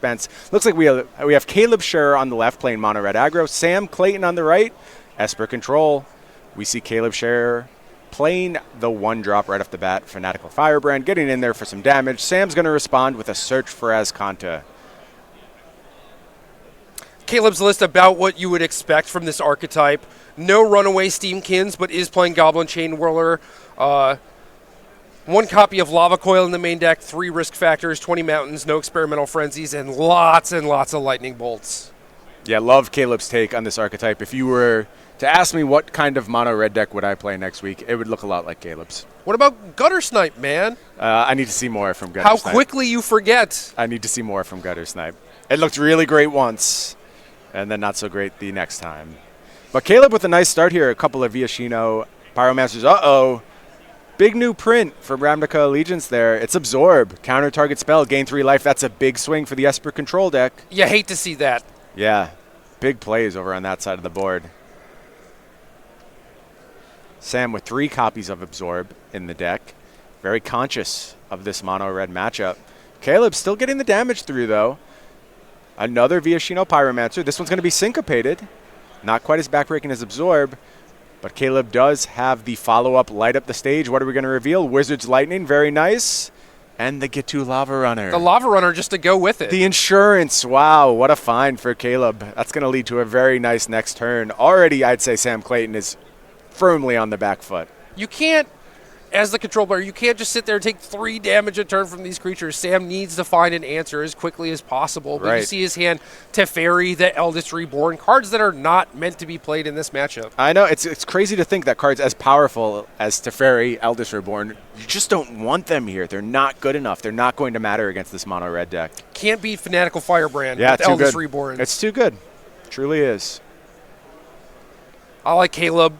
suspense. Looks like we have Caleb Scherer on the left playing mono red aggro. Sam Clayton on the right. Esper Control. We see Caleb Scherer playing the 1-drop right off the bat. Fanatical Firebrand getting in there for some damage. Sam's going to respond with a Search for Azcanta. Caleb's list about what you would expect from this archetype. No runaway Steamkins, but is playing Goblin Chain Whirler. 1 copy of Lava Coil in the main deck, 3 risk factors, 20 mountains, no experimental frenzies, and lots of lightning bolts. Yeah, love Caleb's take on this archetype. If you were to ask me what kind of mono red deck would I play next week, it would look a lot like Caleb's. What about Gutter Snipe, man? I need to see more from Gutter Snipe. How quickly you forget. I need to see more from Gutter Snipe. It looked really great once, and then not so great the next time. But Caleb with a nice start here. A couple of Viashino Pyromasters. Uh-oh. Big new print from Ravnica Allegiance there. It's Absorb. Counter target spell. Gain 3 life. That's a big swing for the Esper Control deck. You hate to see that. Yeah. Big plays over on that side of the board. Sam with 3 copies of Absorb in the deck. Very conscious of this mono-red matchup. Caleb still getting the damage through, though. Another Viashino Pyromancer. This one's going to be syncopated. Not quite as backbreaking as Absorb. But Caleb does have the follow-up Light Up the Stage. What are we going to reveal? Wizard's Lightning, very nice. And the Get-To Lava Runner. The Lava Runner just to go with it. The Insurance, wow, what a find for Caleb. That's going to lead to a very nice next turn. Already, I'd say Sam Clayton is firmly on the back foot. You can't, as the control player, you can't just sit there and take 3 damage a turn from these creatures. Sam needs to find an answer as quickly as possible. But you see his hand, Teferi, the Eldest Reborn, cards that are not meant to be played in this matchup. I know, it's crazy to think that cards as powerful as Teferi, Eldest Reborn, you just don't want them here. They're not good enough. They're not going to matter against this mono-red deck. Can't beat Fanatical Firebrand with Eldest Reborn. It's too good. Truly is. I like Caleb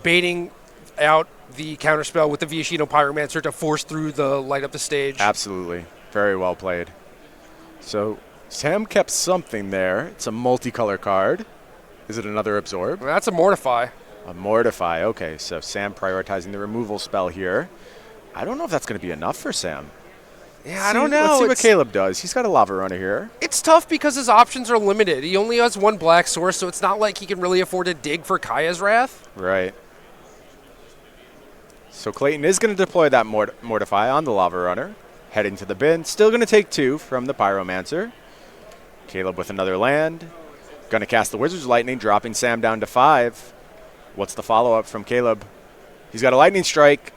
baiting out the counterspell with the Viashino Pyromancer to force through the Light Up the Stage. Absolutely. Very well played. So Sam kept something there. It's a multicolor card. Is it another Absorb? Well, that's a Mortify. A Mortify. Okay, so Sam prioritizing the removal spell here. I don't know if that's going to be enough for Sam. Yeah, I don't know. Let's see what Caleb does. He's got a Lava Runner here. It's tough because his options are limited. He only has 1 black source, so it's not like he can really afford to dig for Kaya's Wrath. Right. So Clayton is going to deploy that Mortify on the Lava Runner. Heading to the bin. Still going to take 2 from the Pyromancer. Caleb with another land. Going to cast the Wizard's Lightning, dropping Sam down to 5. What's the follow-up from Caleb? He's got a Lightning Strike.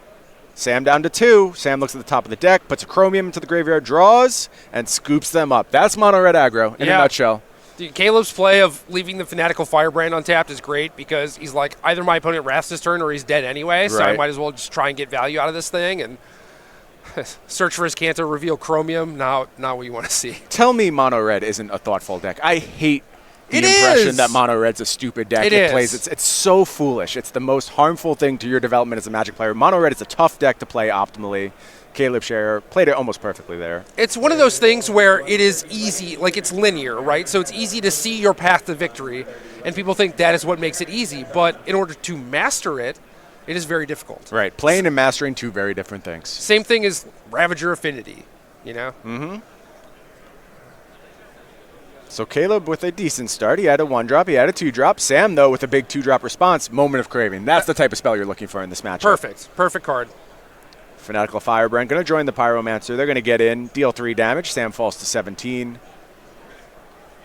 Sam down to 2. Sam looks at the top of the deck, puts a Chromium into the graveyard, draws, and scoops them up. That's mono-red aggro in a nutshell. Dude, Caleb's play of leaving the Fanatical Firebrand untapped is great because he's like, either my opponent wraths this turn or he's dead anyway, so I might as well just try and get value out of this thing and search for his Canto, reveal Chromium, not what you want to see. Tell me mono-red isn't a thoughtful deck. I hate the impression that mono-red's a stupid deck. It's so foolish. It's the most harmful thing to your development as a Magic player. Mono-red is a tough deck to play optimally. Caleb Scherer played it almost perfectly there. It's one of those things where it is easy, like it's linear, right? So it's easy to see your path to victory, and people think that is what makes it easy. But in order to master it, it is very difficult. Right. Playing and mastering, 2 very different things. Same thing as Ravager Affinity, you know? Mm-hmm. So Caleb with a decent start. He had a 1-drop. He had a 2-drop. Sam, though, with a big 2-drop response. Moment of Craving. That's the type of spell you're looking for in this matchup. Perfect. Perfect card. Fanatical Firebrand going to join the Pyromancer. They're going to get in, deal 3 damage. Sam falls to 17.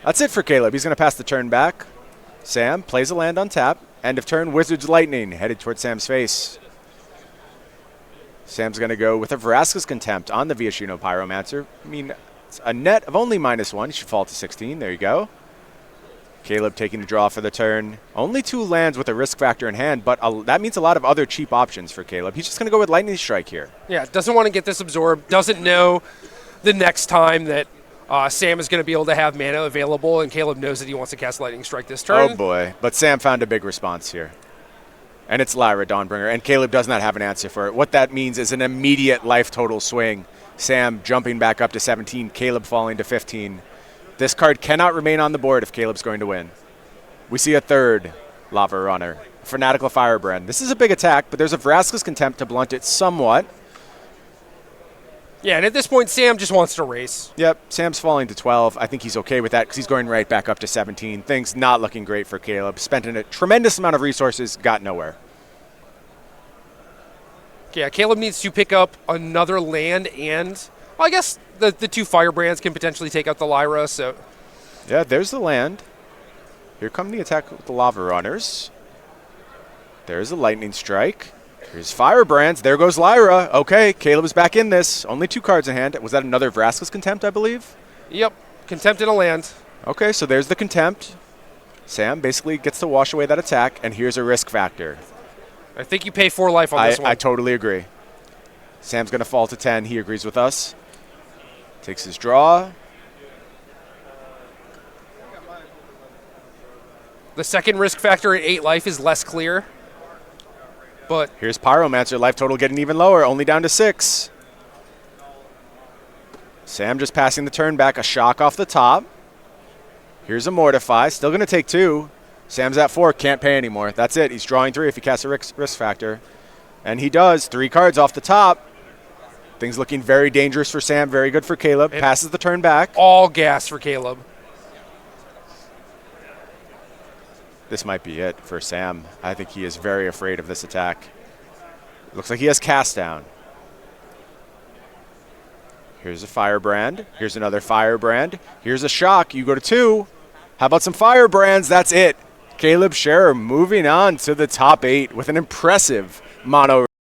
That's it for Caleb. He's going to pass the turn back. Sam plays a land on tap. End of turn, Wizard's Lightning headed towards Sam's face. Sam's going to go with a Vraska's Contempt on the Viashino Pyromancer. I mean, it's a net of only -1. He should fall to 16. There you go. Caleb taking the draw for the turn. Only 2 lands with a risk factor in hand, but that means a lot of other cheap options for Caleb. He's just going to go with Lightning Strike here. Yeah, doesn't want to get this absorbed. Doesn't know the next time that Sam is going to be able to have mana available, and Caleb knows that he wants to cast Lightning Strike this turn. Oh, boy. But Sam found a big response here. And it's Lyra Dawnbringer, and Caleb does not have an answer for it. What that means is an immediate life total swing. Sam jumping back up to 17, Caleb falling to 15. This card cannot remain on the board if Caleb's going to win. We see a 3rd Lava Runner, Fanatical Firebrand. This is a big attack, but there's a Vraska's Contempt to blunt it somewhat. Yeah, and at this point, Sam just wants to race. Yep, Sam's falling to 12. I think he's okay with that because he's going right back up to 17. Things not looking great for Caleb. Spent a tremendous amount of resources, got nowhere. Yeah, Caleb needs to pick up another land, and well, I guess the two firebrands can potentially take out the Lyra. So yeah, there's the land. Here come the attack with the lava runners. There's the lightning strike. Here's firebrands. There goes Lyra. Okay, Caleb is back in this. Only 2 cards in hand. Was that another Vraska's Contempt, I believe? Yep, Contempt in a land. Okay, so there's the Contempt. Sam basically gets to wash away that attack, and here's a risk factor. I think you pay 4 life on this one. I totally agree. Sam's going to fall to 10. He agrees with us. Takes his draw. The second risk factor at 8 life is less clear. But here's Pyromancer, life total getting even lower, only down to 6. Sam just passing the turn back, a shock off the top. Here's a Mortify, still going to take 2. Sam's at 4, can't pay anymore. That's it, he's drawing 3 if he casts a risk factor. And he does, 3 cards off the top. Things looking very dangerous for Sam, very good for Caleb. Passes the turn back. All gas for Caleb. This might be it for Sam. I think he is very afraid of this attack. Looks like he has Cast Down. Here's a Firebrand. Here's another Firebrand. Here's a Shock. You go to 2. How about some Firebrands? That's it. Caleb Scherer moving on to the top 8 with an impressive mono